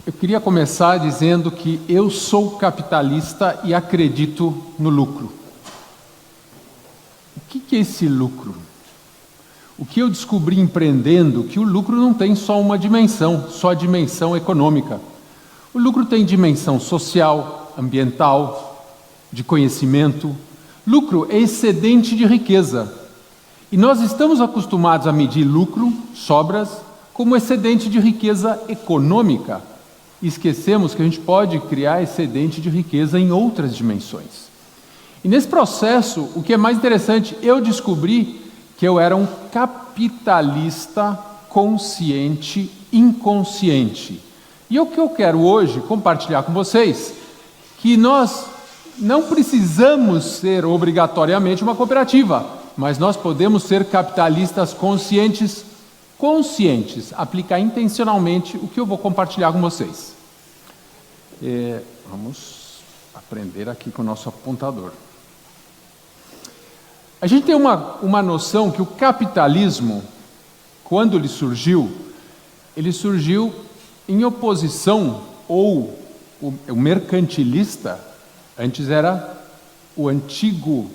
Eu queria começar dizendo que eu sou capitalista e acredito no lucro. O que é esse lucro? O que eu descobri empreendendo, que o lucro não tem só uma dimensão, só a dimensão econômica. O lucro tem dimensão social, ambiental, de conhecimento. Lucro é excedente de riqueza. E nós estamos acostumados a medir lucro, sobras, como excedente de riqueza econômica. E esquecemos que a gente pode criar excedente de riqueza em outras dimensões. E nesse processo, o que é mais interessante, eu descobri que eu era um capitalista consciente, inconsciente. E o que eu quero hoje compartilhar com vocês, que nós não precisamos ser obrigatoriamente uma cooperativa, mas nós podemos ser capitalistas conscientes, aplicar intencionalmente o que eu vou compartilhar com vocês. Vamos aprender aqui com o nosso apontador. A gente tem uma noção que o capitalismo, quando ele surgiu em oposição, ou o mercantilista, antes era o antigo,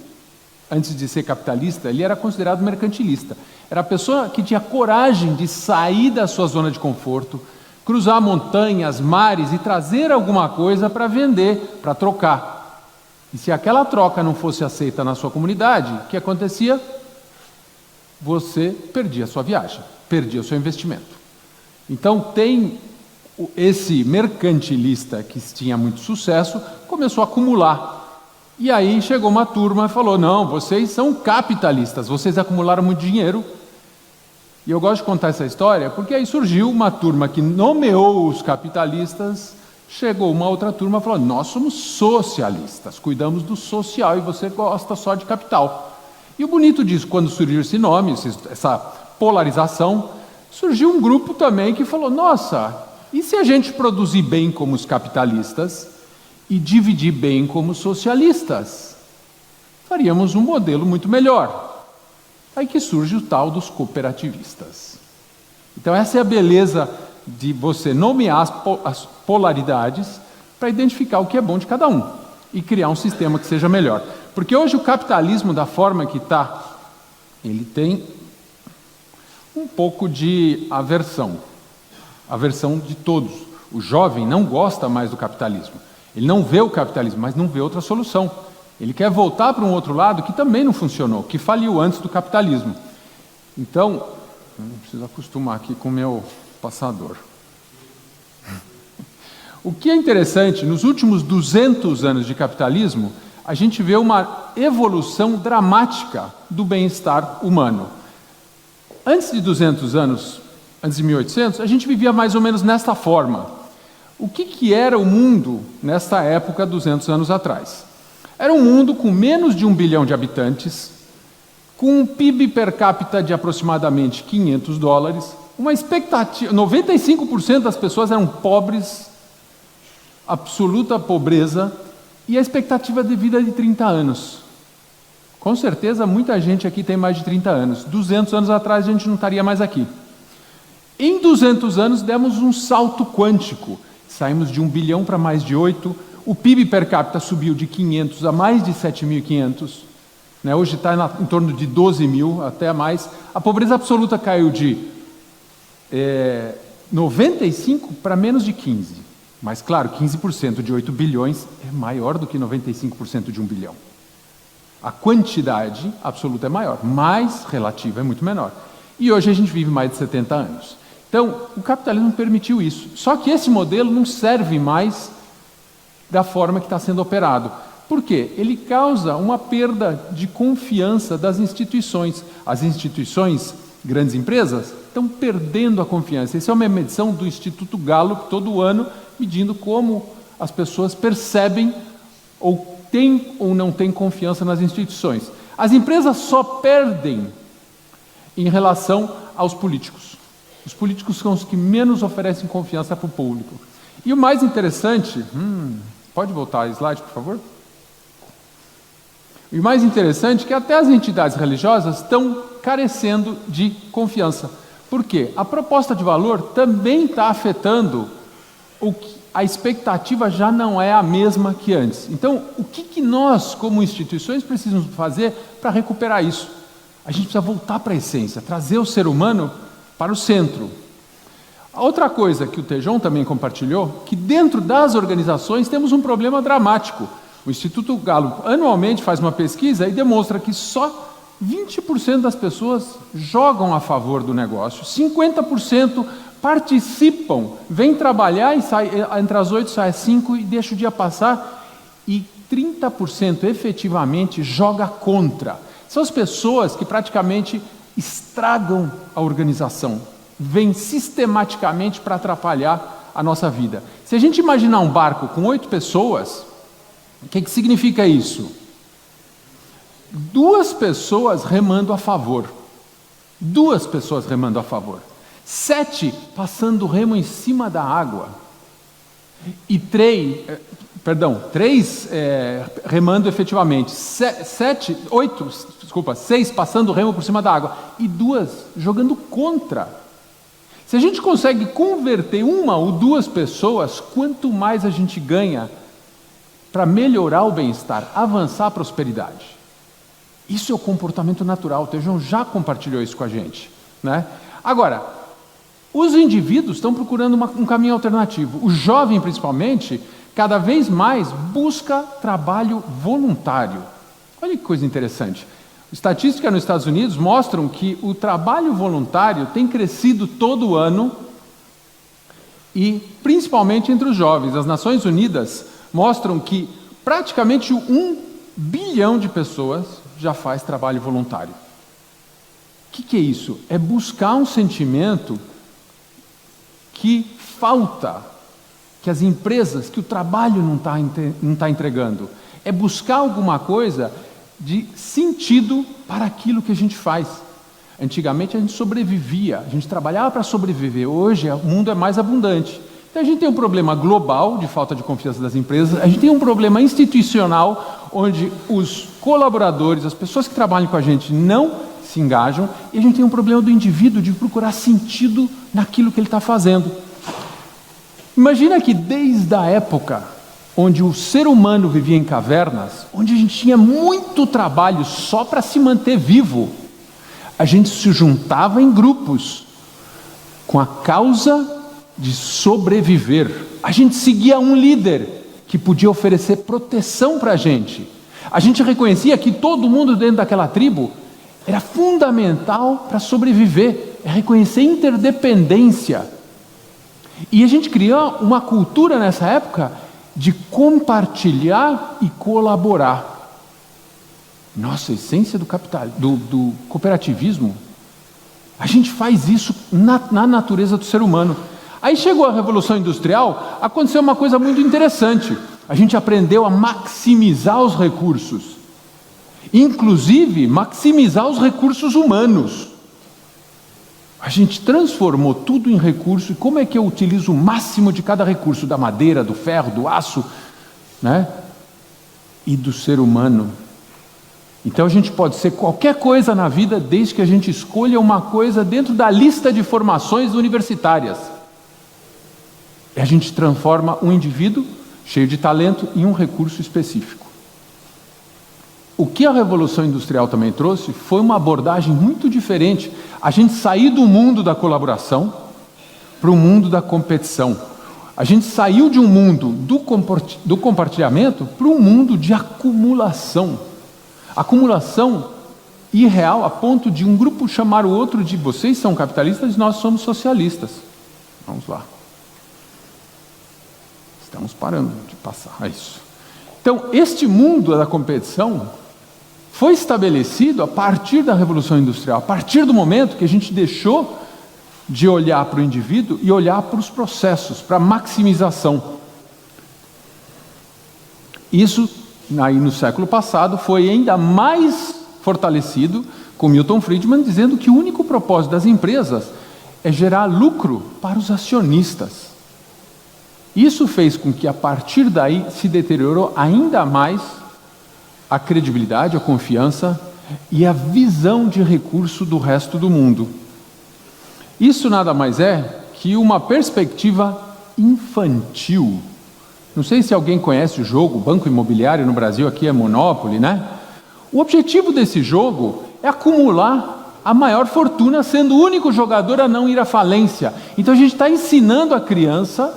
antes de ser capitalista, ele era considerado mercantilista. Era a pessoa que tinha coragem de sair da sua zona de conforto, cruzar montanhas, mares e trazer alguma coisa para vender, para trocar. E se aquela troca não fosse aceita na sua comunidade, o que acontecia? Você perdia a sua viagem, perdia o seu investimento. Então tem esse mercantilista que tinha muito sucesso, começou a acumular. E aí chegou uma turma e falou, não, vocês são capitalistas, vocês acumularam muito dinheiro. E eu gosto de contar essa história porque aí surgiu uma turma que nomeou os capitalistas, chegou uma outra turma e falou, nós somos socialistas, cuidamos do social e você gosta só de capital. E o bonito disso, quando surgiu esse nome, essa polarização, surgiu um grupo também que falou, nossa, e se a gente produzir bem como os capitalistas e dividir bem como socialistas? Faríamos um modelo muito melhor. Aí que surge o tal dos cooperativistas. Então essa é a beleza de você nomear as polaridades para identificar o que é bom de cada um e criar um sistema que seja melhor. Porque hoje o capitalismo, da forma que está, ele tem um pouco de aversão de todos. O jovem não gosta mais do capitalismo. Ele não vê o capitalismo, mas não vê outra solução. Ele quer voltar para um outro lado que também não funcionou, que faliu antes do capitalismo. Então, eu preciso acostumar aqui com o meu passador. O que é interessante, nos últimos 200 anos de capitalismo, a gente vê uma evolução dramática do bem-estar humano. Antes de 200 anos, antes de 1800, a gente vivia mais ou menos nesta forma. O que era o mundo nessa época, 200 anos atrás? Era um mundo com menos de 1 bilhão de habitantes, com um PIB per capita de aproximadamente $500, uma expectativa, 95% das pessoas eram pobres, absoluta pobreza, e a expectativa de vida de 30 anos. Com certeza, muita gente aqui tem mais de 30 anos. 200 anos atrás, a gente não estaria mais aqui. Em 200 anos, demos um salto quântico. Saímos de 1 bilhão para mais de 8. O PIB per capita subiu de 500 a mais de 7.500. Hoje está em torno de 12 mil, até mais. A pobreza absoluta caiu de 95 para menos de 15. Mas, claro, 15% de 8 bilhões é maior do que 95% de 1 bilhão. A quantidade absoluta é maior, mas relativa é muito menor. E hoje a gente vive mais de 70 anos. Então, o capitalismo permitiu isso. Só que esse modelo não serve mais da forma que está sendo operado. Por quê? Ele causa uma perda de confiança das instituições. As instituições, grandes empresas, estão perdendo a confiança. Essa é uma medição do Instituto Gallup, todo ano, medindo como as pessoas percebem ou têm ou não têm confiança nas instituições. As empresas só perdem em relação aos políticos. Os políticos são os que menos oferecem confiança para o público. E o mais interessante... pode voltar a slide, por favor? E o mais interessante é que até as entidades religiosas estão carecendo de confiança. Por quê? A proposta de valor também está afetando a expectativa já não é a mesma que antes. Então, o que nós, como instituições, precisamos fazer para recuperar isso? A gente precisa voltar para a essência, trazer o ser humano para o centro. A outra coisa que o Tejon também compartilhou, que dentro das organizações temos um problema dramático. O Instituto Gallup anualmente faz uma pesquisa e demonstra que só 20% das pessoas jogam a favor do negócio, 50% participam, vêm trabalhar e sai entre as 8 e sai às 5 e deixa o dia passar, e 30% efetivamente joga contra. São as pessoas que praticamente estragam a organização, vêm sistematicamente para atrapalhar a nossa vida. Se a gente imaginar um barco com 8 pessoas, o que significa isso? 2 pessoas remando a favor. 2 pessoas remando a favor. 7 passando o remo em cima da água. E 3 remando efetivamente. 6 passando o remo por cima da água. E 2 jogando contra. Se a gente consegue converter 1 ou 2 pessoas, quanto mais a gente ganha para melhorar o bem-estar, avançar a prosperidade. Isso é o comportamento natural. O Tejon já compartilhou isso com a gente, né? Agora, os indivíduos estão procurando um caminho alternativo. O jovem, principalmente, cada vez mais busca trabalho voluntário. Olha que coisa interessante. Estatísticas nos Estados Unidos mostram que o trabalho voluntário tem crescido todo ano, e principalmente entre os jovens. As Nações Unidas mostram que praticamente 1 bilhão de pessoas já faz trabalho voluntário. O que é isso? É buscar um sentimento que falta, que as empresas, que o trabalho não está entregando. É buscar alguma coisa de sentido para aquilo que a gente faz. Antigamente a gente sobrevivia, a gente trabalhava para sobreviver. Hoje o mundo é mais abundante. Então a gente tem um problema global de falta de confiança das empresas, a gente tem um problema institucional onde os colaboradores, as pessoas que trabalham com a gente não se engajam, e a gente tem um problema do indivíduo de procurar sentido naquilo que ele está fazendo. Imagina que desde a época onde o ser humano vivia em cavernas, onde a gente tinha muito trabalho só para se manter vivo, a gente se juntava em grupos com a causa de sobreviver. A gente seguia um líder que podia oferecer proteção para a gente. A gente reconhecia que todo mundo dentro daquela tribo era fundamental para sobreviver, é reconhecer interdependência. E a gente criou uma cultura nessa época de compartilhar e colaborar. Nossa, a essência do cooperativismo, a gente faz isso na natureza do ser humano. Aí chegou a Revolução Industrial, aconteceu uma coisa muito interessante. A gente aprendeu a maximizar os recursos, inclusive maximizar os recursos humanos. A gente transformou tudo em recurso. E como é que eu utilizo o máximo de cada recurso? Da madeira, do ferro, do aço, né? E do ser humano. Então a gente pode ser qualquer coisa na vida, desde que a gente escolha uma coisa dentro da lista de formações universitárias. E a gente transforma um indivíduo cheio de talento em um recurso específico. O que a Revolução Industrial também trouxe foi uma abordagem muito diferente. A gente sair do mundo da colaboração para o mundo da competição. A gente saiu de um mundo do compartilhamento para um mundo de acumulação. Acumulação irreal, a ponto de um grupo chamar o outro de vocês são capitalistas e nós somos socialistas. Vamos lá. Estamos parando de passar a isso. Então, este mundo da competição foi estabelecido a partir da Revolução Industrial, a partir do momento que a gente deixou de olhar para o indivíduo e olhar para os processos, para a maximização. Isso, aí no século passado, foi ainda mais fortalecido com Milton Friedman, dizendo que o único propósito das empresas é gerar lucro para os acionistas. Isso fez com que, a partir daí, se deteriorou ainda mais a credibilidade, a confiança e a visão de recurso do resto do mundo. Isso nada mais é que uma perspectiva infantil. Não sei se alguém conhece o jogo Banco Imobiliário no Brasil, aqui é Monopoly, né? O objetivo desse jogo é acumular a maior fortuna, sendo o único jogador a não ir à falência. Então a gente está ensinando a criança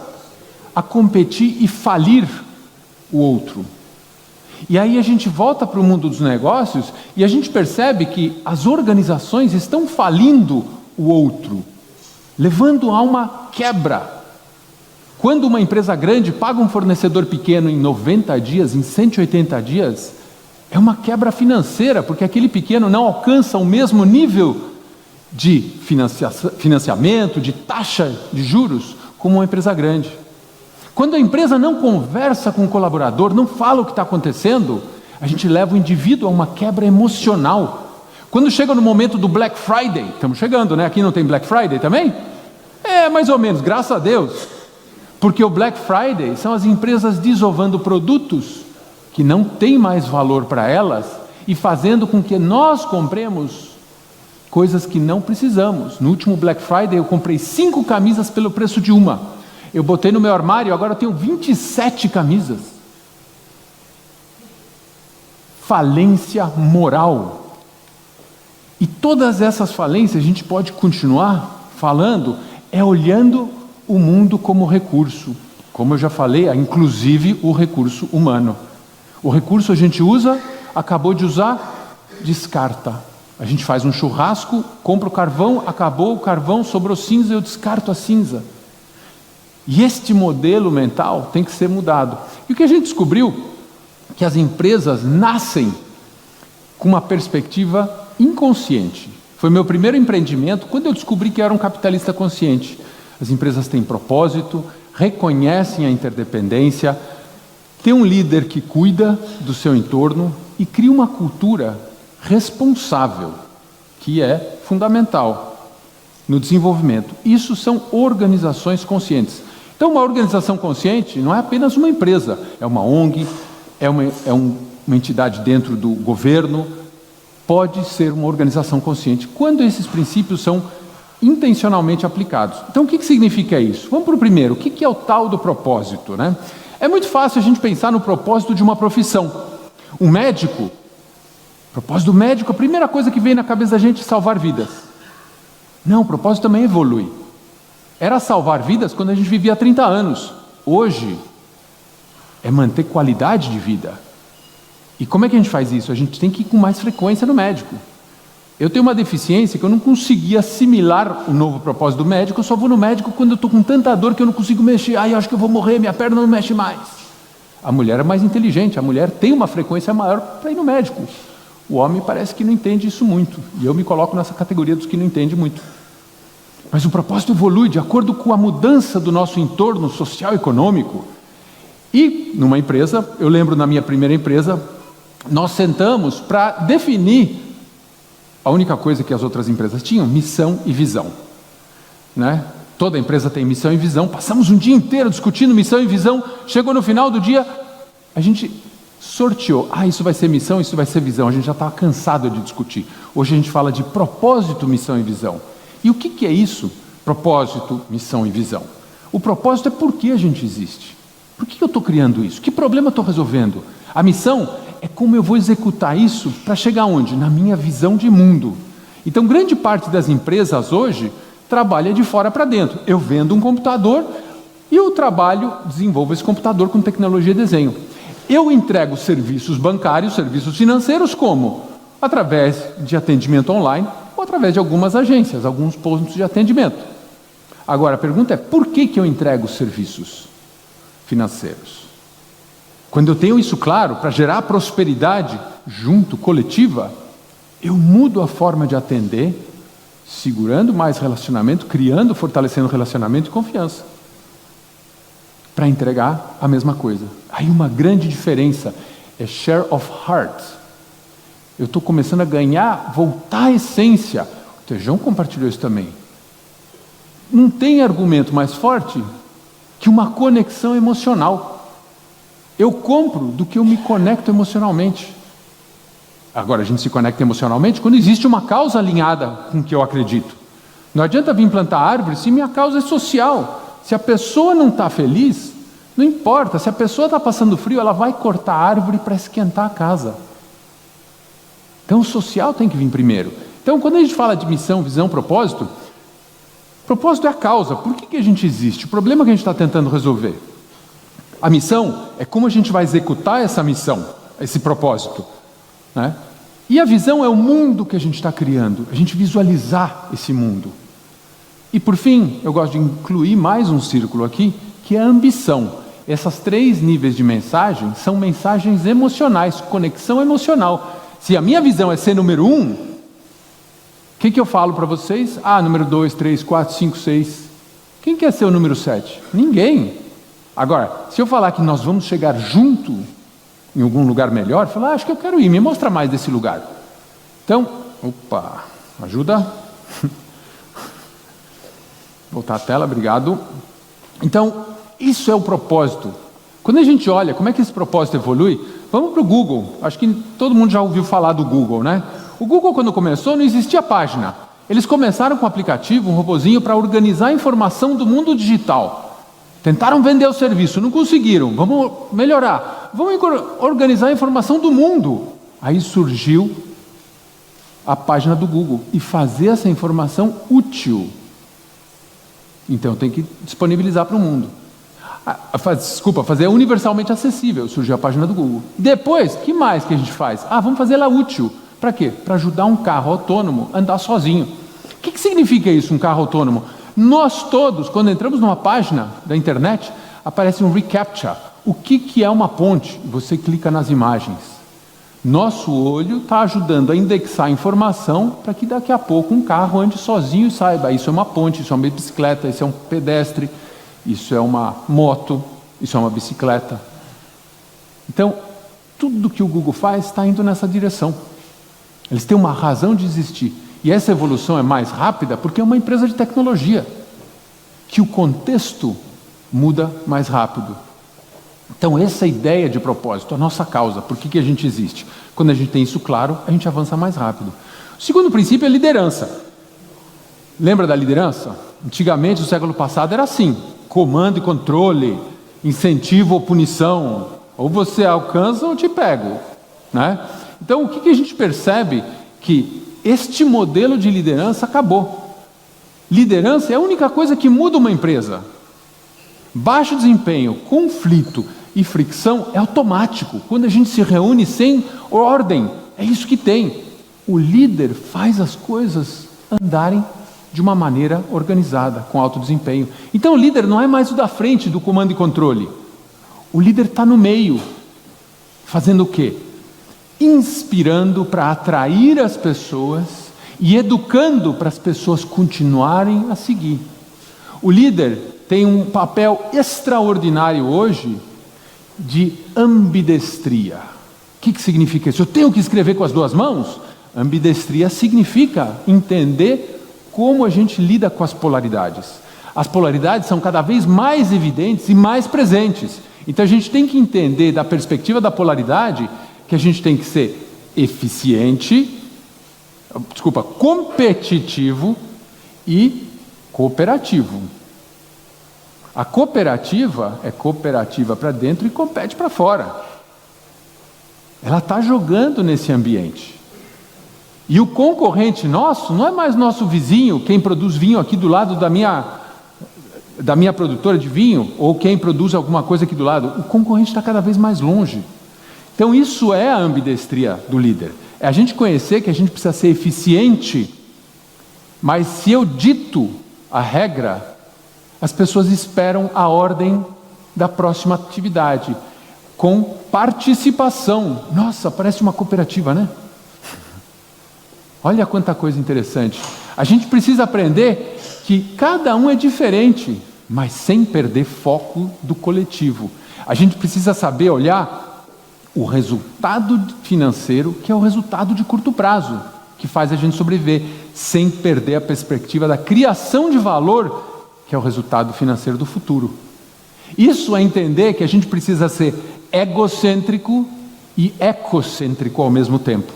a competir e falir o outro. E aí a gente volta para o mundo dos negócios e a gente percebe que as organizações estão falindo o outro, levando a uma quebra. Quando uma empresa grande paga um fornecedor pequeno em 90 dias, em 180 dias, é uma quebra financeira, porque aquele pequeno não alcança o mesmo nível de financiamento, de taxa de juros, como uma empresa grande. Quando a empresa não conversa com o colaborador, não fala o que está acontecendo, a gente leva o indivíduo a uma quebra emocional. Quando chega no momento do Black Friday, estamos chegando, né? Aqui não tem Black Friday também? É, mais ou menos, graças a Deus. Porque o Black Friday são as empresas desovando produtos que não têm mais valor para elas e fazendo com que nós compremos coisas que não precisamos. No último Black Friday eu comprei 5 camisas pelo preço de uma. Eu botei no meu armário, agora eu tenho 27 camisas. Falência moral. E todas essas falências a gente pode continuar falando, olhando o mundo como recurso. Como eu já falei, inclusive o recurso humano. O recurso a gente usa, acabou de usar, descarta. A gente faz um churrasco, compra o carvão, acabou o carvão, sobrou cinza, eu descarto a cinza. E este modelo mental tem que ser mudado. E o que a gente descobriu? Que as empresas nascem com uma perspectiva inconsciente. Foi meu primeiro empreendimento quando eu descobri que eu era um capitalista consciente. As empresas têm propósito, reconhecem a interdependência, tem um líder que cuida do seu entorno e cria uma cultura responsável, que é fundamental no desenvolvimento. Isso são organizações conscientes. Então, uma organização consciente não é apenas uma empresa, é uma ONG, é uma entidade dentro do governo, pode ser uma organização consciente, quando esses princípios são intencionalmente aplicados. Então, o que significa isso? Vamos para o primeiro, o que é o tal do propósito, né? É muito fácil a gente pensar no propósito de uma profissão. Um médico, propósito do médico, a primeira coisa que vem na cabeça da gente é salvar vidas. Não, o propósito também evolui. Era salvar vidas quando a gente vivia há 30 anos. Hoje, é manter qualidade de vida. E como é que a gente faz isso? A gente tem que ir com mais frequência no médico. Eu tenho uma deficiência que eu não consegui assimilar o novo propósito do médico, eu só vou no médico quando eu estou com tanta dor que eu não consigo mexer. Eu acho que eu vou morrer, minha perna não mexe mais. A mulher é mais inteligente, a mulher tem uma frequência maior para ir no médico. O homem parece que não entende isso muito, e eu me coloco nessa categoria dos que não entendem muito. Mas o propósito evolui de acordo com a mudança do nosso entorno social e econômico. E numa empresa, eu lembro na minha primeira empresa, nós sentamos para definir a única coisa que as outras empresas tinham, missão e visão. Né? Toda empresa tem missão e visão, passamos um dia inteiro discutindo missão e visão, chegou no final do dia, a gente sorteou, isso vai ser missão, isso vai ser visão, a gente já estava cansado de discutir. Hoje a gente fala de propósito, missão e visão. E o que é isso? Propósito, missão e visão. O propósito é por que a gente existe. Por que eu estou criando isso? Que problema eu estou resolvendo? A missão é como eu vou executar isso para chegar onde? Na minha visão de mundo. Então, grande parte das empresas hoje trabalha de fora para dentro. Eu vendo um computador e eu desenvolvo esse computador com tecnologia de desenho. Eu entrego serviços bancários, serviços financeiros como? Através de atendimento online ou através de algumas agências, alguns pontos de atendimento. Agora, a pergunta é, por que eu entrego serviços financeiros? Quando eu tenho isso claro, para gerar prosperidade junto, coletiva, eu mudo a forma de atender, segurando mais relacionamento, criando, fortalecendo relacionamento e confiança, para entregar a mesma coisa. Aí uma grande diferença é share of heart. Eu estou começando a ganhar, voltar à essência. O Tejão compartilhou isso também. Não tem argumento mais forte que uma conexão emocional. Eu compro do que eu me conecto emocionalmente. Agora, a gente se conecta emocionalmente quando existe uma causa alinhada com o que eu acredito. Não adianta vir plantar árvore se minha causa é social, Se a pessoa não está feliz, não importa. Se a pessoa está passando frio, ela vai cortar a árvore para esquentar a casa. Então o social tem que vir primeiro. Então quando a gente fala de missão, visão, propósito é a causa. Por que a gente existe? O problema que a gente está tentando resolver. A missão é como a gente vai executar essa missão, esse propósito, né? E a visão é o mundo que a gente está criando, a gente visualizar esse mundo. E por fim, eu gosto de incluir mais um círculo aqui, que é a ambição. Essas 3 níveis de mensagem são mensagens emocionais, conexão emocional. Se a minha visão é ser número 1, o que eu falo para vocês? Número 2, 3, 4, 5, 6. Quem quer ser o número 7? Ninguém. Agora, se eu falar que nós vamos chegar junto em algum lugar melhor, falar, acho que eu quero ir, me mostra mais desse lugar. Então, ajuda. Voltar a tela, obrigado. Então, isso é o propósito. Quando a gente olha como é que esse propósito evolui, vamos para o Google. Acho que todo mundo já ouviu falar do Google, né? O Google, quando começou, não existia página. Eles começaram com um aplicativo, um robozinho, para organizar a informação do mundo digital. Tentaram vender o serviço, não conseguiram. Vamos melhorar. Vamos organizar a informação do mundo. Aí surgiu a página do Google e fazer essa informação útil. Então tem que disponibilizar para o mundo. Fazer universalmente acessível. Surgiu a página do Google. Depois, o que mais que a gente faz? Vamos fazer ela útil. Para quê? Para ajudar um carro autônomo a andar sozinho. O que significa isso, um carro autônomo? Nós todos, quando entramos numa página da internet, aparece um reCAPTCHA. O que é uma ponte? Você clica nas imagens. Nosso olho está ajudando a indexar a informação para que daqui a pouco um carro ande sozinho e saiba, isso é uma ponte, isso é uma bicicleta, isso é um pedestre, isso é uma moto, isso é uma bicicleta. Então, tudo que o Google faz está indo nessa direção. Eles têm uma razão de existir. E essa evolução é mais rápida porque é uma empresa de tecnologia, que o contexto muda mais rápido. Então essa ideia de propósito, a nossa causa, por que a gente existe? Quando a gente tem isso claro, a gente avança mais rápido. O segundo princípio é liderança. Lembra da liderança? Antigamente, no século passado, era assim: comando e controle, incentivo ou punição. Ou você alcança ou eu te pego, né? Então, o que a gente percebe? Que este modelo de liderança acabou. Liderança é a única coisa que muda uma empresa. Baixo desempenho, conflito e fricção é automático. Quando a gente se reúne sem ordem, é isso que tem. O líder faz as coisas andarem de uma maneira organizada, com alto desempenho. Então, o líder não é mais o da frente do comando e controle. O líder está no meio, fazendo o quê? Inspirando para atrair as pessoas e educando para as pessoas continuarem a seguir. O líder tem um papel extraordinário hoje de ambidestria. O que significa isso? Eu tenho que escrever com as 2 mãos? Ambidestria significa entender como a gente lida com as polaridades. As polaridades são cada vez mais evidentes e mais presentes. Então a gente tem que entender, da perspectiva da polaridade, que a gente tem que ser competitivo e cooperativo. A cooperativa é cooperativa para dentro e compete para fora. Ela está jogando nesse ambiente. E o concorrente nosso não é mais nosso vizinho, quem produz vinho aqui do lado da minha produtora de vinho, ou quem produz alguma coisa aqui do lado. O concorrente está cada vez mais longe. Então isso é a ambidestria do líder. É a gente conhecer que a gente precisa ser eficiente, mas se eu dito a regra, as pessoas esperam a ordem da próxima atividade, com participação. Nossa, parece uma cooperativa, né? Olha quanta coisa interessante. A gente precisa aprender que cada um é diferente, mas sem perder foco do coletivo. A gente precisa saber olhar o resultado financeiro, que é o resultado de curto prazo, que faz a gente sobreviver, sem perder a perspectiva da criação de valor, que é o resultado financeiro do futuro. Isso é entender que a gente precisa ser egocêntrico e ecocêntrico ao mesmo tempo.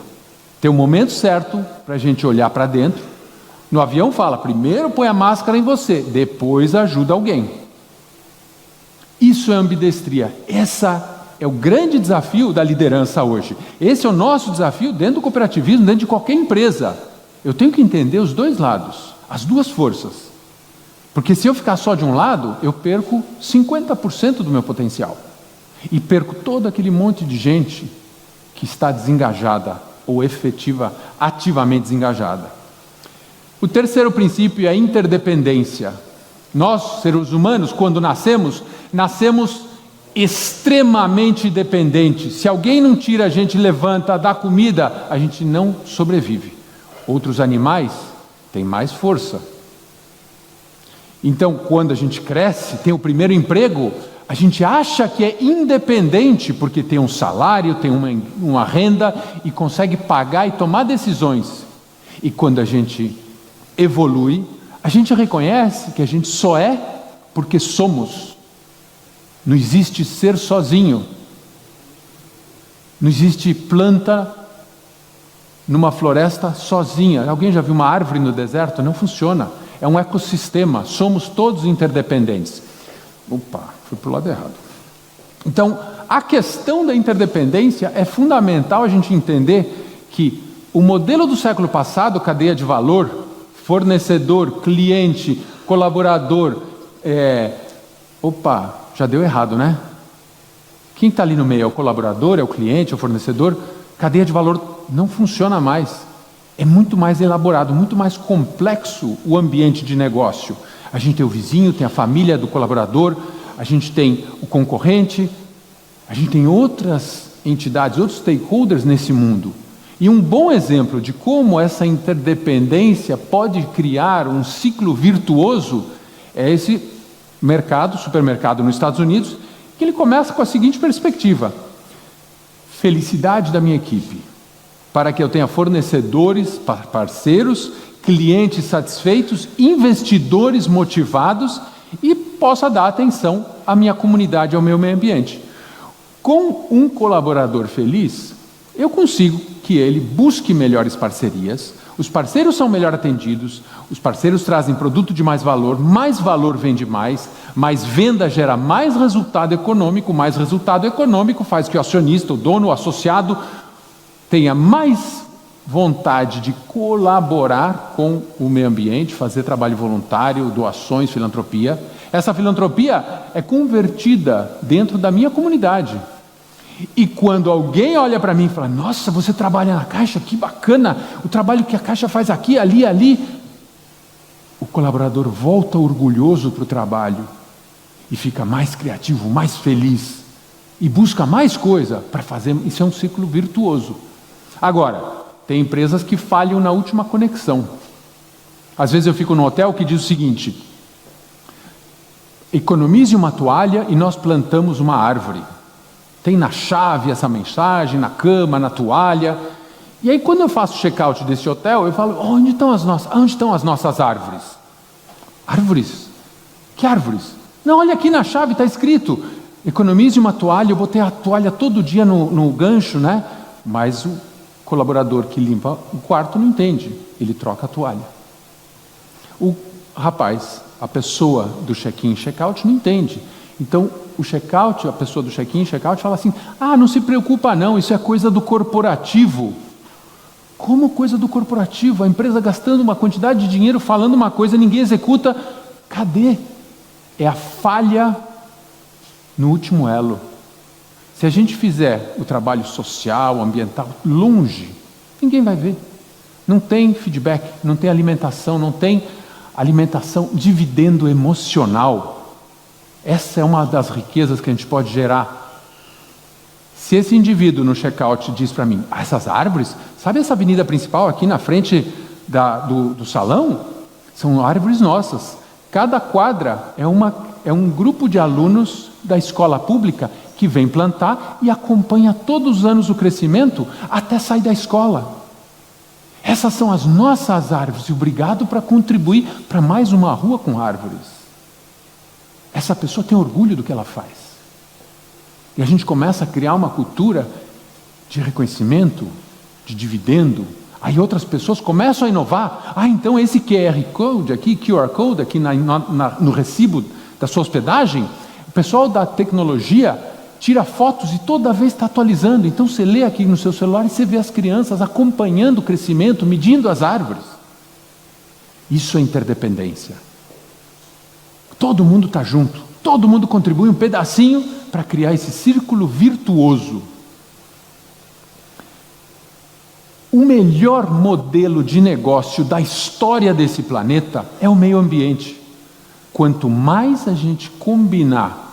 Ter o momento certo para a gente olhar para dentro. No avião fala, primeiro põe a máscara em você, depois ajuda alguém. Isso é ambidestria. Essa é o grande desafio da liderança hoje. Esse é o nosso desafio dentro do cooperativismo, dentro de qualquer empresa. Eu tenho que entender os dois lados, as duas forças. Porque se eu ficar só de um lado, eu perco 50% do meu potencial. E perco todo aquele monte de gente que está desengajada ou ativamente desengajada. O terceiro princípio é a interdependência. Nós, seres humanos, quando nascemos extremamente dependentes. Se alguém não tira a gente, levanta, dá comida, a gente não sobrevive. Outros animais têm mais força. Então, quando a gente cresce, tem o primeiro emprego, a gente acha que é independente, porque tem um salário, tem uma renda e consegue pagar e tomar decisões. E quando a gente evolui, a gente reconhece que a gente só é porque somos. Não existe ser sozinho. Não existe planta numa floresta sozinha. Alguém já viu uma árvore no deserto? Não funciona. É um ecossistema. Somos todos interdependentes. Opa, fui para o lado errado. Então, a questão da interdependência é fundamental a gente entender que o modelo do século passado, cadeia de valor, fornecedor, cliente, colaborador, Opa, já deu errado, né? Quem está ali no meio? É o colaborador, é o cliente, é o fornecedor? Cadeia de valor não funciona mais. É muito mais elaborado, muito mais complexo o ambiente de negócio. A gente tem o vizinho, tem a família do colaborador, a gente tem o concorrente, a gente tem outras entidades, outros stakeholders nesse mundo. E um bom exemplo de como essa interdependência pode criar um ciclo virtuoso é esse supermercado nos Estados Unidos, que ele começa com a seguinte perspectiva: felicidade da minha equipe, para que eu tenha fornecedores, parceiros, clientes satisfeitos, investidores motivados e possa dar atenção à minha comunidade, ao meu meio ambiente. Com um colaborador feliz, eu consigo que ele busque melhores parcerias, os parceiros são melhor atendidos, os parceiros trazem produto de mais valor vende mais venda gera mais resultado econômico faz que o acionista, o dono, o associado tenha mais vontade de colaborar com o meio ambiente, fazer trabalho voluntário, doações, filantropia. Essa filantropia é convertida dentro da minha comunidade. E quando alguém olha para mim e fala: nossa, você trabalha na Caixa, que bacana, o trabalho que a Caixa faz aqui, ali, o colaborador volta orgulhoso para o trabalho e fica mais criativo, mais feliz e busca mais coisa para fazer. Isso é um ciclo virtuoso. Agora, tem empresas que falham na última conexão. Às vezes eu fico no hotel que diz o seguinte: economize uma toalha e nós plantamos uma árvore. Tem na chave essa mensagem, na cama, na toalha. E aí quando eu faço check-out desse hotel, eu falo: onde estão as nossas árvores? Árvores? Que árvores? Não, olha aqui na chave, está escrito: economize uma toalha. Eu botei a toalha todo dia no gancho, né? Mas o colaborador que limpa o quarto não entende, ele troca a toalha. O rapaz, a pessoa do check-in e check-out não entende. Então, a pessoa do check-in e check-out fala assim: não se preocupa não, isso é coisa do corporativo. Como coisa do corporativo? A empresa gastando uma quantidade de dinheiro, falando uma coisa, ninguém executa. Cadê? É a falha no último elo. Se a gente fizer o trabalho social, ambiental, longe, ninguém vai ver. Não tem feedback, não tem alimentação, dividendo emocional. Essa é uma das riquezas que a gente pode gerar. Se esse indivíduo no check-out diz para mim: essas árvores, sabe essa avenida principal aqui na frente do salão? São árvores nossas. Cada quadra é um grupo de alunos da escola pública que vem plantar e acompanha todos os anos o crescimento até sair da escola. Essas são as nossas árvores e obrigado para contribuir para mais uma rua com árvores. Essa pessoa tem orgulho do que ela faz. E a gente começa a criar uma cultura de reconhecimento, de dividendo. Aí outras pessoas começam a inovar. Então esse QR Code aqui no recibo da sua hospedagem, O pessoal da tecnologia tira fotos e toda vez está atualizando. Então você lê aqui no seu celular e você vê as crianças acompanhando o crescimento, medindo as árvores. Isso é interdependência. Todo mundo está junto, todo mundo contribui um pedacinho para criar esse círculo virtuoso. O melhor modelo de negócio da história desse planeta é o meio ambiente. Quanto mais a gente combinar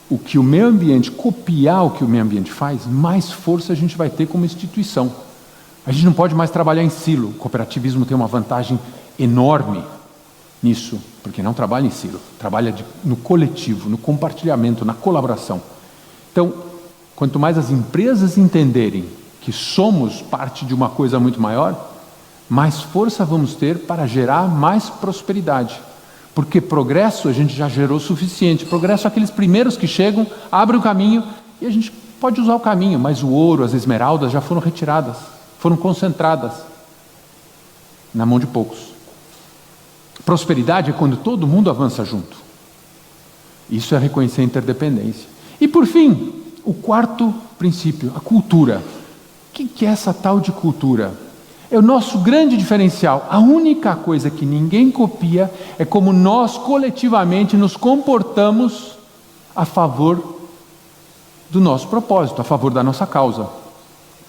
o que o meio ambiente, copiar o que o meio ambiente faz, mais força a gente vai ter como instituição. A gente não pode mais trabalhar em silo. O cooperativismo tem uma vantagem enorme nisso, porque não trabalha em silo, trabalha no coletivo, no compartilhamento, na colaboração. Então, quanto mais as empresas entenderem que somos parte de uma coisa muito maior, mais força vamos ter para gerar mais prosperidade. Porque progresso a gente já gerou o suficiente. Progresso é aqueles primeiros que chegam, abrem o caminho e a gente pode usar o caminho, mas o ouro, as esmeraldas já foram retiradas, foram concentradas na mão de poucos. Prosperidade é quando todo mundo avança junto. Isso é reconhecer a interdependência. E por fim, o quarto princípio, a cultura. O que é essa tal de cultura? É o nosso grande diferencial. A única coisa que ninguém copia é como nós coletivamente nos comportamos a favor do nosso propósito, a favor da nossa causa. O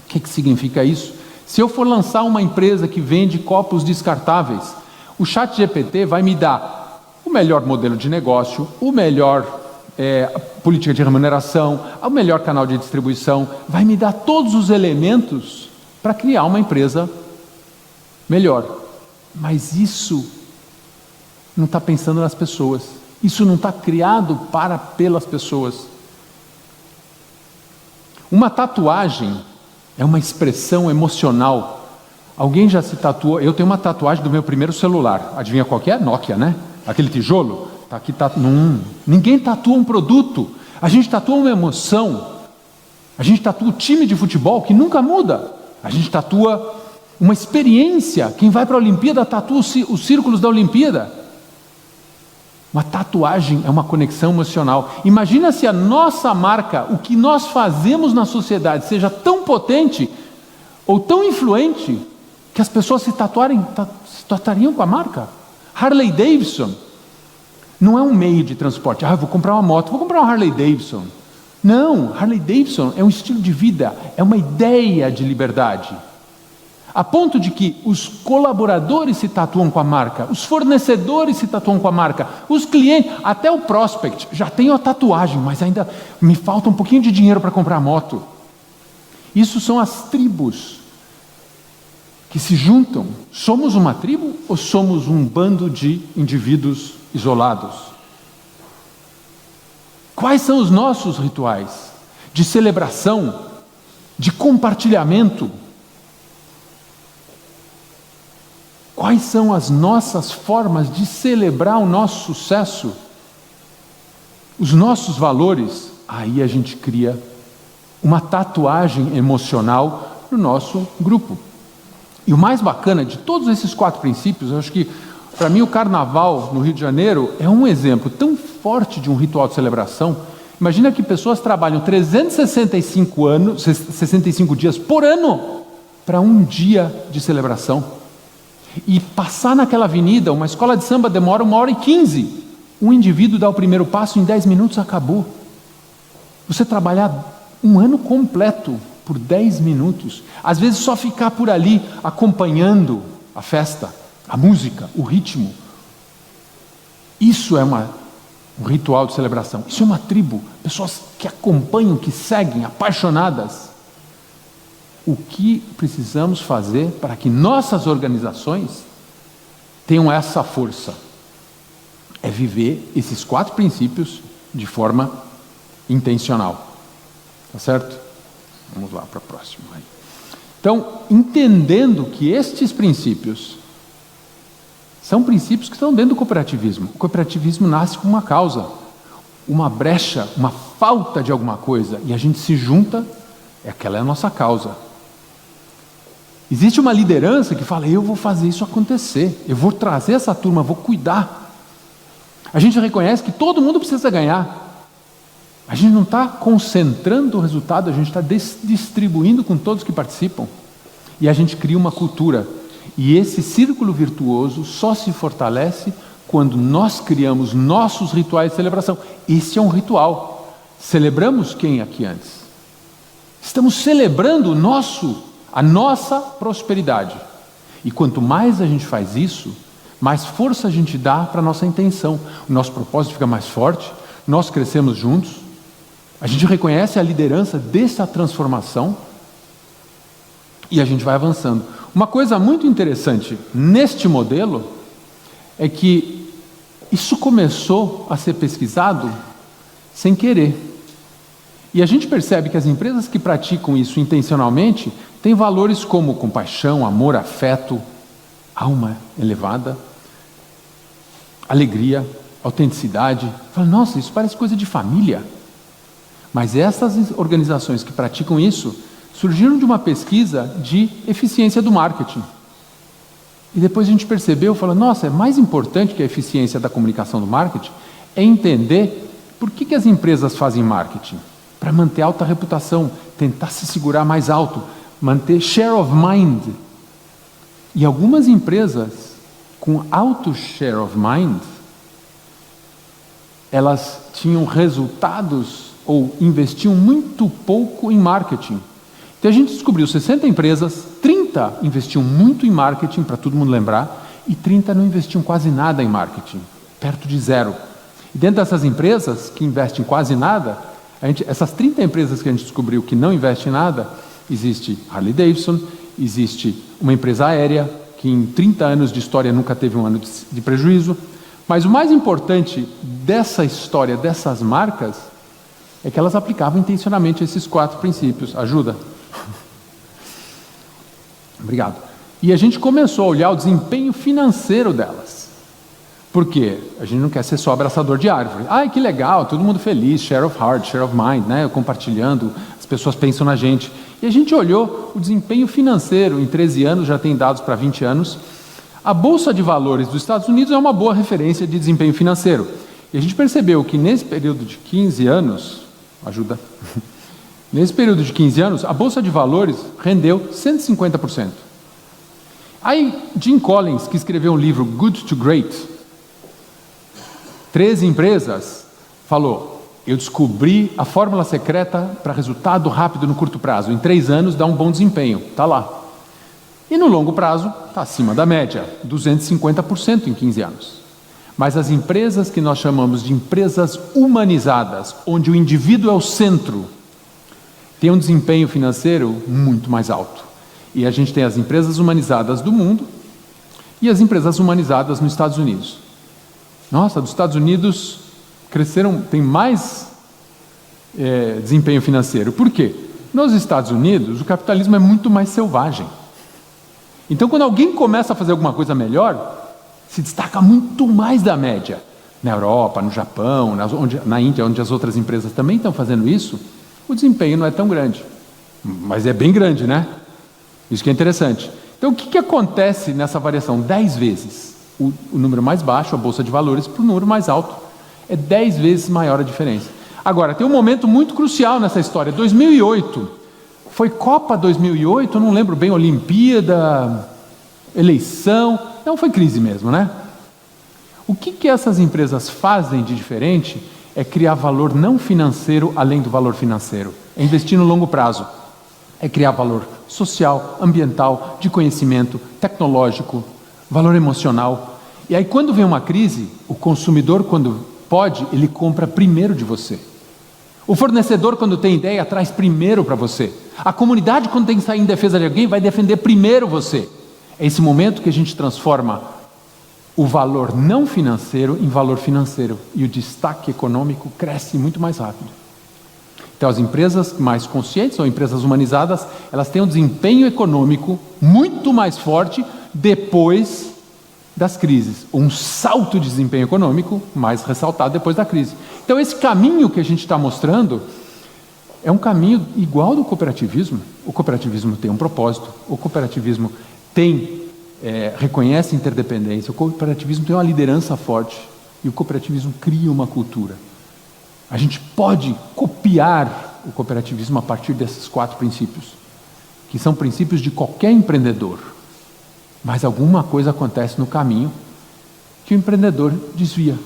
que significa isso? Se eu for lançar uma empresa que vende copos descartáveis, o ChatGPT vai me dar o melhor modelo de negócio, o melhor política de remuneração, o melhor canal de distribuição, vai me dar todos os elementos para criar uma empresa melhor. Mas isso não está pensando nas pessoas. Isso não está criado pelas pessoas. Uma tatuagem é uma expressão emocional. Alguém já se tatuou? Eu tenho uma tatuagem do meu primeiro celular. Adivinha qual que é? Nokia, né? Aquele tijolo. Tá aqui, ninguém tatua um produto. A gente tatua uma emoção. A gente tatua o time de futebol que nunca muda. A gente tatua uma experiência. Quem vai para a Olimpíada tatua os círculos da Olimpíada. Uma tatuagem é uma conexão emocional. Imagina se a nossa marca, o que nós fazemos na sociedade, seja tão potente ou tão influente que as pessoas se tatuariam com a marca. Harley Davidson não é um meio de transporte. Eu vou comprar uma moto, vou comprar uma Harley Davidson. Não, Harley Davidson é um estilo de vida, é uma ideia de liberdade. A ponto de que os colaboradores se tatuam com a marca, os fornecedores se tatuam com a marca, os clientes, até o prospect, já tenho a tatuagem, mas ainda me falta um pouquinho de dinheiro para comprar a moto. Isso são as tribos que se juntam. Somos uma tribo ou somos um bando de indivíduos isolados? Quais são os nossos rituais de celebração, de compartilhamento? Quais são as nossas formas de celebrar o nosso sucesso? Os nossos valores? Aí a gente cria uma tatuagem emocional no nosso grupo. E o mais bacana de todos esses 4 princípios, eu acho que, para mim, o Carnaval no Rio de Janeiro é um exemplo tão forte de um ritual de celebração. Imagina que pessoas trabalham 365 dias por ano para um dia de celebração. E passar naquela avenida, uma escola de samba demora 1h15. Um indivíduo dá o primeiro passo, em 10 minutos acabou. Você trabalhar um ano completo por 10 minutos, às vezes só ficar por ali acompanhando a festa, a música, o ritmo. Isso é um ritual de celebração. Isso é uma tribo, pessoas que acompanham, que seguem, apaixonadas. O que precisamos fazer para que nossas organizações tenham essa força? É viver esses 4 princípios de forma intencional. Tá certo? Vamos lá para a próxima. Então, entendendo que estes princípios são princípios que estão dentro do cooperativismo. O cooperativismo nasce com uma causa, uma brecha, uma falta de alguma coisa, e a gente se junta, aquela é a nossa causa. Existe uma liderança que fala, eu vou fazer isso acontecer, eu vou trazer essa turma, vou cuidar. A gente reconhece que todo mundo precisa ganhar. A gente não está concentrando o resultado, a gente está distribuindo com todos que participam. E a gente cria uma cultura. E esse círculo virtuoso só se fortalece quando nós criamos nossos rituais de celebração. Esse é um ritual. Celebramos quem aqui antes? Estamos celebrando a nossa prosperidade. E quanto mais a gente faz isso, mais força a gente dá para a nossa intenção. O nosso propósito fica mais forte, nós crescemos juntos, a gente reconhece a liderança dessa transformação e a gente vai avançando. Uma coisa muito interessante neste modelo é que isso começou a ser pesquisado sem querer. E a gente percebe que as empresas que praticam isso intencionalmente têm valores como compaixão, amor, afeto, alma elevada, alegria, autenticidade. Fala, nossa, isso parece coisa de família. Mas essas organizações que praticam isso surgiram de uma pesquisa de eficiência do marketing. E depois a gente percebeu, falou, nossa, é mais importante que a eficiência da comunicação do marketing é entender por que as empresas fazem marketing. Para manter alta reputação, tentar se segurar mais alto, manter share of mind. E algumas empresas com alto share of mind, elas tinham resultados ou investiam muito pouco em marketing. Então a gente descobriu 60 empresas, 30 investiam muito em marketing, para todo mundo lembrar, e 30 não investiam quase nada em marketing, perto de zero. E dentro dessas empresas que investem quase nada, essas 30 empresas que a gente descobriu que não investem em nada, existe Harley Davidson, existe uma empresa aérea, que em 30 anos de história nunca teve um ano de prejuízo. Mas o mais importante dessa história, dessas marcas, é que elas aplicavam intencionalmente esses 4 princípios. Ajuda? Obrigado. E a gente começou a olhar o desempenho financeiro delas. Por quê? A gente não quer ser só abraçador de árvore. Ai, que legal, todo mundo feliz, share of heart, share of mind, né? Compartilhando, as pessoas pensam na gente. E a gente olhou o desempenho financeiro em 13 anos, já tem dados para 20 anos. A Bolsa de Valores dos Estados Unidos é uma boa referência de desempenho financeiro. E a gente percebeu que nesse período de 15 anos, ajuda, nesse período de 15 anos, a Bolsa de Valores rendeu 150%. Aí, Jim Collins, que escreveu um livro, Good to Great, 13 empresas, falou, eu descobri a fórmula secreta para resultado rápido no curto prazo. Em 3 anos dá um bom desempenho, está lá. E no longo prazo, está acima da média, 250% em 15 anos. Mas as empresas que nós chamamos de empresas humanizadas, onde o indivíduo é o centro, tem um desempenho financeiro muito mais alto. E a gente tem as empresas humanizadas do mundo e as empresas humanizadas nos Estados Unidos. Nossa, dos Estados Unidos cresceram, tem mais desempenho financeiro. Por quê? Nos Estados Unidos, o capitalismo é muito mais selvagem. Então, quando alguém começa a fazer alguma coisa melhor, se destaca muito mais da média. Na Europa, no Japão, na Índia, onde as outras empresas também estão fazendo isso, o desempenho não é tão grande. Mas é bem grande, né? Isso que é interessante. Então, o que acontece nessa variação? 10 vezes. O número mais baixo, a Bolsa de Valores, para o número mais alto. É 10 vezes maior a diferença. Agora, tem um momento muito crucial nessa história. 2008. Foi Copa 2008, eu não lembro bem, Olimpíada, eleição. Não, foi crise mesmo, né? O que essas empresas fazem de diferente é criar valor não financeiro além do valor financeiro. É investir no longo prazo. É criar valor social, ambiental, de conhecimento, tecnológico, valor emocional. E aí, quando vem uma crise, o consumidor, quando pode, ele compra primeiro de você. O fornecedor, quando tem ideia, traz primeiro para você. A comunidade, quando tem que sair em defesa de alguém, vai defender primeiro você. É esse momento que a gente transforma o valor não financeiro em valor financeiro. E o destaque econômico cresce muito mais rápido. Então, as empresas mais conscientes, ou empresas humanizadas, elas têm um desempenho econômico muito mais forte depois das crises. Um salto de desempenho econômico mais ressaltado depois da crise. Então, esse caminho que a gente está mostrando é um caminho igual do cooperativismo. O cooperativismo tem um propósito, o cooperativismo reconhece interdependência, o cooperativismo tem uma liderança forte. E o cooperativismo cria uma cultura. A gente pode copiar o cooperativismo a partir desses 4 princípios, que são princípios de qualquer empreendedor. Mas alguma coisa acontece no caminho que o empreendedor desvia.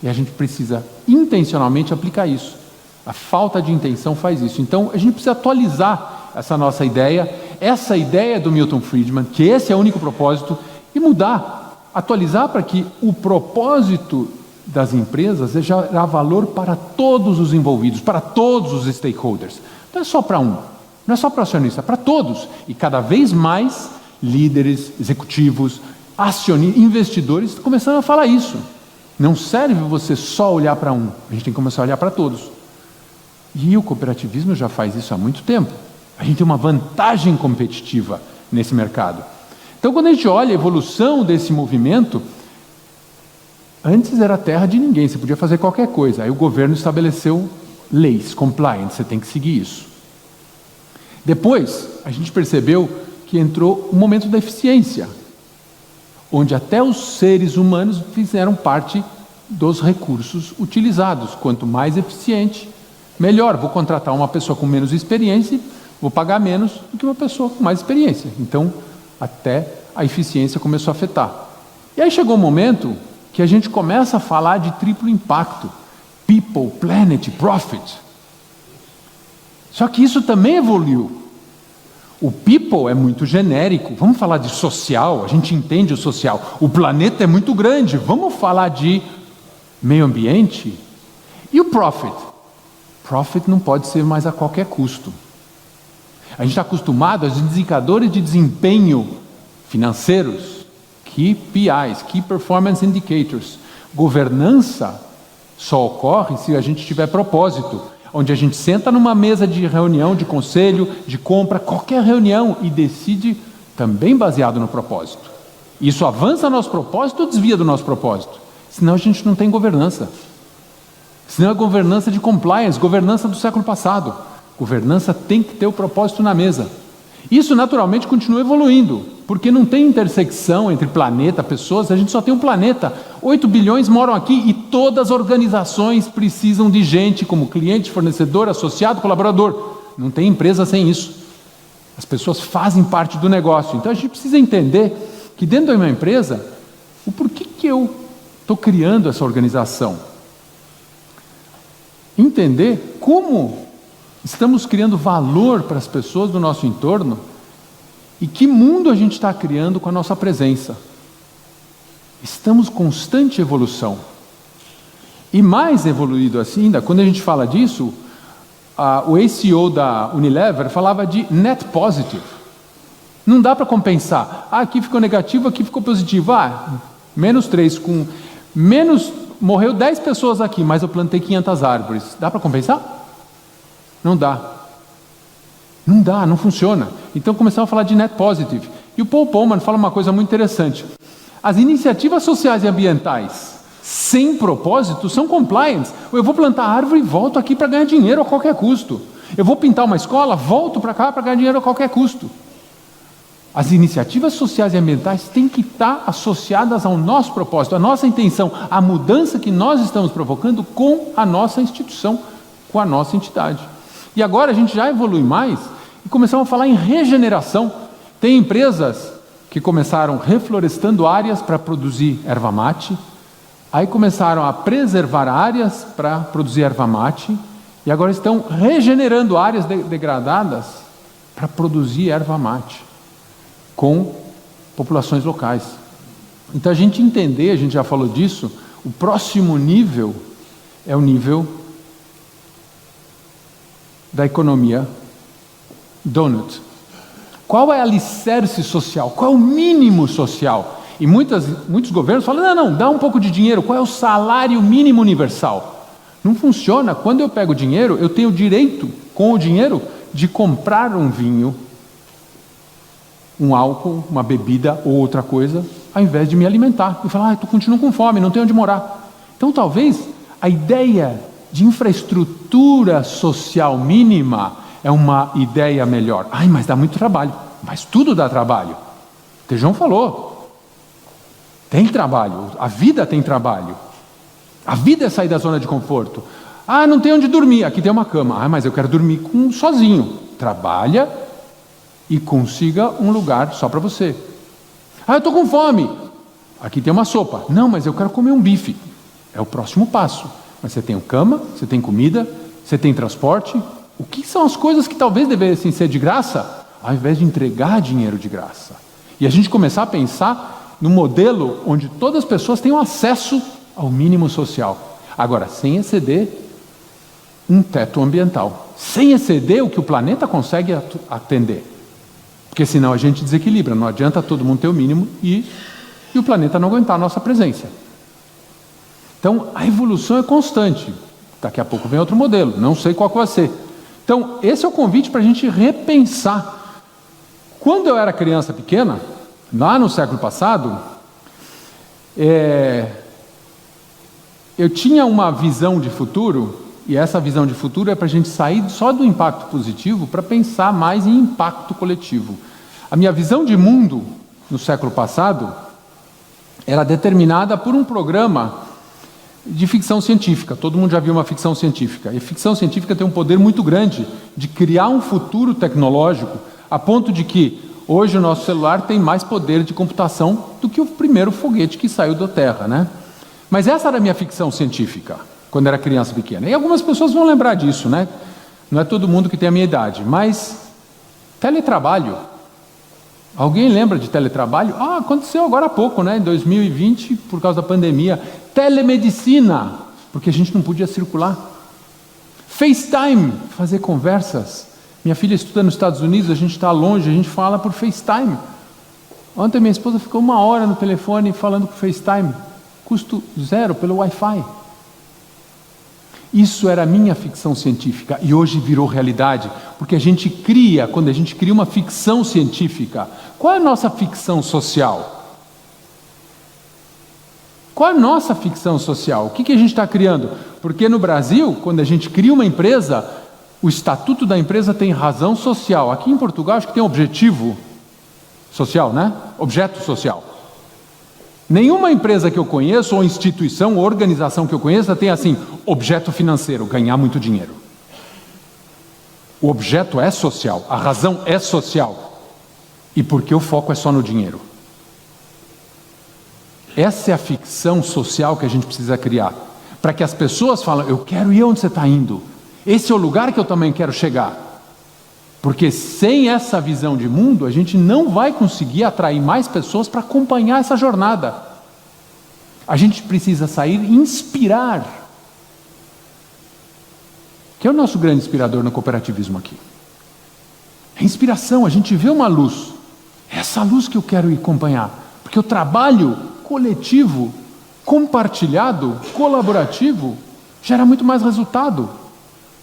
E a gente precisa intencionalmente aplicar isso. A falta de intenção faz isso. Então, a gente precisa atualizar essa nossa ideia, essa ideia do Milton Friedman, que esse é o único propósito, e mudar, atualizar para que o propósito das empresas é gerar valor para todos os envolvidos, para todos os stakeholders. Não é só para um, não é só para o acionista, é para todos. E cada vez mais líderes, executivos, acionistas, investidores começando a falar isso. Não serve você só olhar para um, a gente tem que começar a olhar para todos. E o cooperativismo já faz isso há muito tempo. A gente tem uma vantagem competitiva nesse mercado. Então, quando a gente olha a evolução desse movimento, antes era terra de ninguém, você podia fazer qualquer coisa. Aí o governo estabeleceu leis, compliance, você tem que seguir isso. Depois, a gente percebeu que entrou o momento da eficiência, onde até os seres humanos fizeram parte dos recursos utilizados. Quanto mais eficiente, melhor. Vou contratar uma pessoa com menos experiência, vou pagar menos do que uma pessoa com mais experiência. Então, até a eficiência começou a afetar. E aí chegou um momento que a gente começa a falar de triplo impacto. People, planet, profit. Só que isso também evoluiu. O people é muito genérico. Vamos falar de social, a gente entende o social. O planeta é muito grande. Vamos falar de meio ambiente. E o profit? Profit não pode ser mais a qualquer custo. A gente está acostumado aos indicadores de desempenho financeiros, KPIs, Key Performance Indicators. Governança só ocorre se a gente tiver propósito, onde a gente senta numa mesa de reunião, de conselho, de compra, qualquer reunião, e decide também baseado no propósito. Isso avança nosso propósito ou desvia do nosso propósito? Senão a gente não tem governança. Senão é governança de compliance, governança do século passado. Governança tem que ter o propósito na mesa. Isso naturalmente continua evoluindo, porque não tem intersecção entre planeta, pessoas, a gente só tem um planeta. 8 bilhões moram aqui e todas as organizações precisam de gente como cliente, fornecedor, associado, colaborador. Não tem empresa sem isso. As pessoas fazem parte do negócio. Então a gente precisa entender que dentro de uma empresa, o porquê que eu estou criando essa organização. Entender como estamos criando valor para as pessoas do nosso entorno e que mundo a gente está criando com a nossa presença. Estamos em constante evolução. E mais evoluído assim, ainda, quando a gente fala disso, o ex-CEO da Unilever falava de net positive. Não dá para compensar. Aqui ficou negativo, aqui ficou positivo. -3, com menos... Morreu 10 pessoas aqui, mas eu plantei 500 árvores. Dá para compensar? Não dá. Não dá, não funciona. Então começamos a falar de net positive. E o Paul Polman fala uma coisa muito interessante. As iniciativas sociais e ambientais sem propósito são compliance. Eu vou plantar árvore e volto aqui para ganhar dinheiro a qualquer custo. Eu vou pintar uma escola, volto para cá para ganhar dinheiro a qualquer custo. As iniciativas sociais e ambientais têm que estar associadas ao nosso propósito, à nossa intenção, à mudança que nós estamos provocando com a nossa instituição, com a nossa entidade. E agora a gente já evolui mais e começamos a falar em regeneração. Tem empresas que começaram reflorestando áreas para produzir erva mate, aí começaram a preservar áreas para produzir erva mate, e agora estão regenerando áreas degradadas para produzir erva mate, com populações locais. Então a gente entender, a gente já falou disso, o próximo nível é o nível da economia donut. Qual é o alicerce social? Qual é o mínimo social? E muitos governos falam, não, dá um pouco de dinheiro, qual é o salário mínimo universal? Não funciona. Quando eu pego dinheiro, eu tenho o direito, com o dinheiro, de comprar um vinho, um álcool, uma bebida ou outra coisa, ao invés de me alimentar. E falar, eu continuo com fome, não tenho onde morar. Então talvez a ideia de infraestrutura social mínima é uma ideia melhor. Mas dá muito trabalho. Mas tudo dá trabalho. O Tejão falou. Tem trabalho. A vida tem trabalho. A vida é sair da zona de conforto. Ah, não tem onde dormir, aqui tem uma cama. Ah, mas eu quero dormir sozinho. Trabalha e consiga um lugar só para você. Ah, eu estou com fome. Aqui tem uma sopa. Não, mas eu quero comer um bife. É o próximo passo. Mas você tem cama, você tem comida, você tem transporte. O que são as coisas que talvez devessem ser de graça, ao invés de entregar dinheiro de graça? E a gente começar a pensar num modelo onde todas as pessoas tenham acesso ao mínimo social. Agora, sem exceder um teto ambiental. Sem exceder o que o planeta consegue atender. Porque senão a gente desequilibra. Não adianta todo mundo ter o mínimo e o planeta não aguentar a nossa presença. Então, a evolução é constante. Daqui a pouco vem outro modelo. Não sei qual que vai ser. Então, esse é o convite para a gente repensar. Quando eu era criança pequena, lá no século passado, eu tinha uma visão de futuro, e essa visão de futuro é para a gente sair só do impacto positivo para pensar mais em impacto coletivo. A minha visão de mundo, no século passado, era determinada por um programa de ficção científica. Todo mundo já viu uma ficção científica. E a ficção científica tem um poder muito grande de criar um futuro tecnológico, a ponto de que hoje o nosso celular tem mais poder de computação do que o primeiro foguete que saiu da Terra, né? Mas essa era a minha ficção científica, quando era criança pequena. E algumas pessoas vão lembrar disso, né? Não é todo mundo que tem a minha idade, mas teletrabalho. Alguém lembra de teletrabalho? Ah, aconteceu agora há pouco, né? Em 2020, por causa da pandemia. Telemedicina, porque a gente não podia circular. FaceTime, fazer conversas. Minha filha estuda nos Estados Unidos, a gente está longe, a gente fala por FaceTime. Ontem minha esposa ficou 1 hora no telefone falando por FaceTime. Custo 0 pelo Wi-Fi. Isso era a minha ficção científica e hoje virou realidade, porque a gente cria, quando a gente cria uma ficção científica, qual é a nossa ficção social? Qual é a nossa ficção social? O que a gente está criando? Porque no Brasil, quando a gente cria uma empresa, o estatuto da empresa tem razão social. Aqui em Portugal acho que tem objetivo social, né? Objeto social. Nenhuma empresa que eu conheço, ou instituição, ou organização que eu conheça, tem assim, objeto financeiro, ganhar muito dinheiro. O objeto é social, a razão é social. E porque o foco é só no dinheiro. Essa é a ficção social que a gente precisa criar. Para que as pessoas falem, eu quero ir onde você está indo. Esse é o lugar que eu também quero chegar. Porque sem essa visão de mundo, a gente não vai conseguir atrair mais pessoas para acompanhar essa jornada. A gente precisa sair e inspirar. Que é o nosso grande inspirador no cooperativismo aqui. É inspiração, a gente vê uma luz. É essa luz que eu quero ir acompanhar. Porque o trabalho coletivo, compartilhado, colaborativo, gera muito mais resultado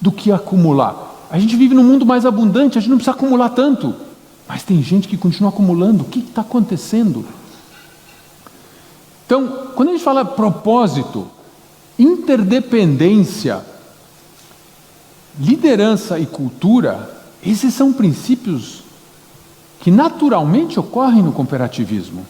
do que acumular. A gente vive num mundo mais abundante, a gente não precisa acumular tanto. Mas tem gente que continua acumulando. O que está acontecendo? Então, quando a gente fala propósito, interdependência, liderança e cultura, esses são princípios que naturalmente ocorrem no cooperativismo.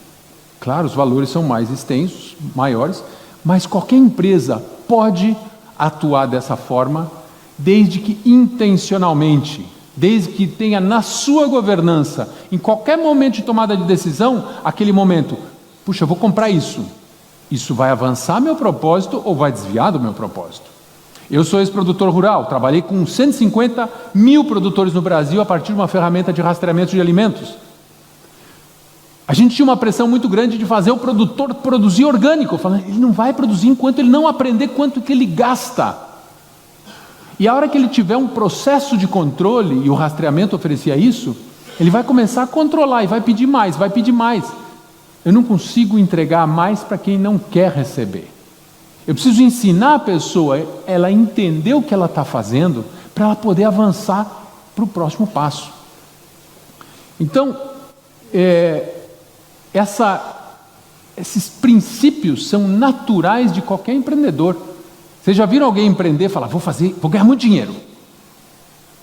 Claro, os valores são mais extensos, maiores, mas qualquer empresa pode atuar dessa forma, desde que intencionalmente, desde que tenha na sua governança, em qualquer momento de tomada de decisão, aquele momento, puxa, eu vou comprar isso. Isso vai avançar meu propósito ou vai desviar do meu propósito? Eu sou ex-produtor rural, trabalhei com 150 mil produtores no Brasil a partir de uma ferramenta de rastreamento de alimentos. A gente tinha uma pressão muito grande de fazer o produtor produzir orgânico, falando, ele não vai produzir enquanto ele não aprender quanto que ele gasta. E a hora que ele tiver um processo de controle, e o rastreamento oferecia isso, ele vai começar a controlar e vai pedir mais, vai pedir mais. Eu não consigo entregar mais para quem não quer receber. Eu preciso ensinar a pessoa, ela entender o que ela está fazendo, para ela poder avançar para o próximo passo. Então, esses princípios são naturais de qualquer empreendedor. Vocês já viram alguém empreender e falar, vou ganhar muito dinheiro?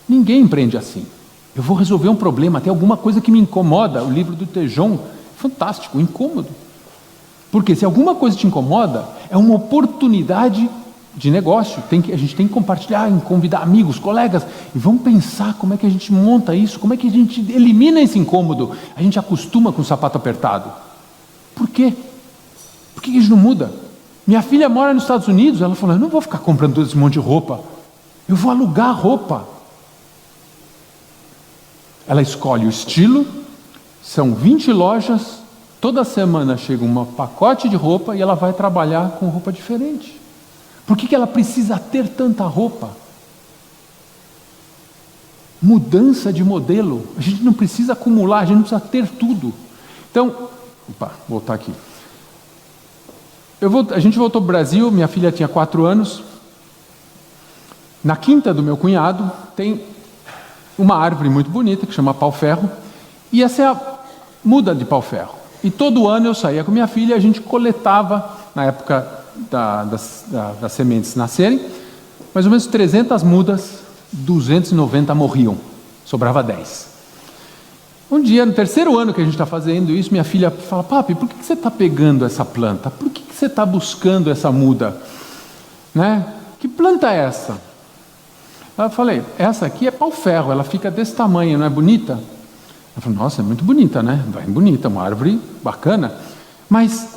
Ninguém empreende assim. Eu vou resolver um problema, tem alguma coisa que me incomoda. O livro do Tejon, fantástico, incômodo. Porque se alguma coisa te incomoda, é uma oportunidade de negócio. A gente tem que compartilhar, convidar amigos, colegas, e vamos pensar como é que a gente monta isso, como é que a gente elimina esse incômodo. A gente acostuma com o sapato apertado. Por quê? Por que a gente não muda? Minha filha mora nos Estados Unidos, ela falou, eu não vou ficar comprando todo esse monte de roupa, eu vou alugar roupa. Ela escolhe o estilo, são 20 lojas, toda semana chega um pacote de roupa e ela vai trabalhar com roupa diferente. Por que ela precisa ter tanta roupa? Mudança de modelo. A gente não precisa acumular, a gente não precisa ter tudo. Então, voltar aqui. A gente voltou para o Brasil, minha filha tinha 4 anos. Na quinta do meu cunhado tem uma árvore muito bonita que chama pau-ferro. E essa é a muda de pau-ferro. E todo ano eu saía com minha filha e a gente coletava, na época das sementes nascerem, mais ou menos 300 mudas, 290 morriam, sobrava 10. Um dia, no 3º ano que a gente está fazendo isso, minha filha fala, papi, por que você está pegando essa planta? Por que você está buscando essa muda? Né? Que planta é essa? Eu falei, essa aqui é pau-ferro, ela fica desse tamanho, não é bonita? Ela falou, nossa, é muito bonita, né? É bonita, uma árvore bacana. Mas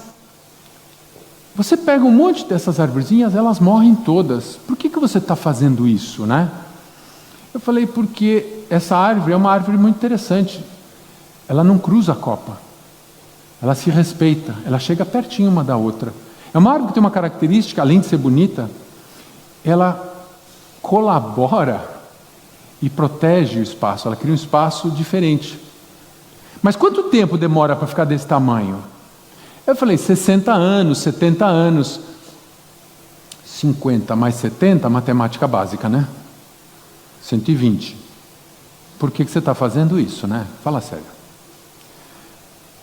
você pega um monte dessas arvorezinhas, elas morrem todas. Por que você está fazendo isso, né? Eu falei, porque essa árvore é uma árvore muito interessante. Ela não cruza a copa. Ela se respeita, ela chega pertinho uma da outra. É uma árvore que tem uma característica, além de ser bonita, ela colabora e protege o espaço, ela cria um espaço diferente. Mas quanto tempo demora para ficar desse tamanho? Eu falei, 60 anos, 70 anos. 50 mais 70, matemática básica, né? 120. Por que você está fazendo isso, né? Fala sério.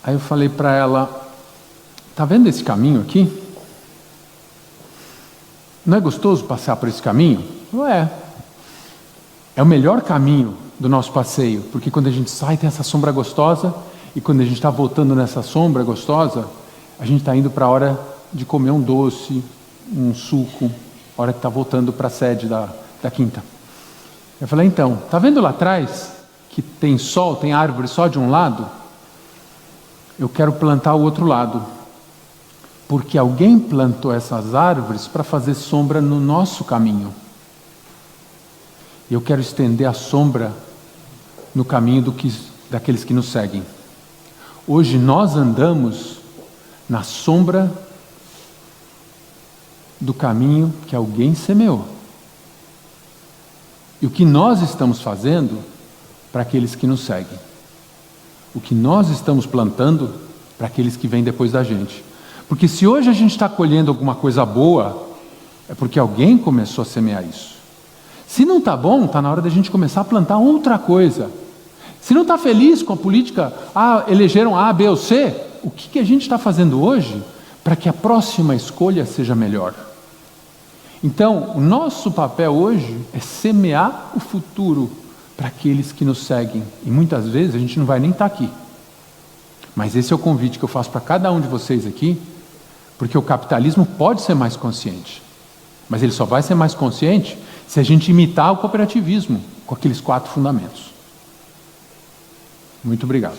Aí eu falei para ela, tá vendo esse caminho aqui? Não é gostoso passear por esse caminho? Não é. É o melhor caminho do nosso passeio, porque quando a gente sai tem essa sombra gostosa, e quando a gente está voltando nessa sombra gostosa, a gente está indo para a hora de comer um doce, um suco, a hora que está voltando para a sede da quinta. Eu falei, então, tá vendo lá atrás, que tem sol, tem árvore só de um lado? Eu quero plantar o outro lado, porque alguém plantou essas árvores para fazer sombra no nosso caminho. E eu quero estender a sombra no caminho daqueles que nos seguem. Hoje nós andamos na sombra do caminho que alguém semeou. E o que nós estamos fazendo para aqueles que nos seguem? O que nós estamos plantando para aqueles que vêm depois da gente? Porque se hoje a gente está colhendo alguma coisa boa, é porque alguém começou a semear isso. Se não está bom, está na hora da gente começar a plantar outra coisa. Se não está feliz com a política, elegeram A, B ou C, o que a gente está fazendo hoje para que a próxima escolha seja melhor? Então, o nosso papel hoje é semear o futuro para aqueles que nos seguem. E muitas vezes a gente não vai nem estar aqui. Mas esse é o convite que eu faço para cada um de vocês aqui, porque o capitalismo pode ser mais consciente. Mas ele só vai ser mais consciente se a gente imitar o cooperativismo com aqueles 4 fundamentos. Muito obrigado.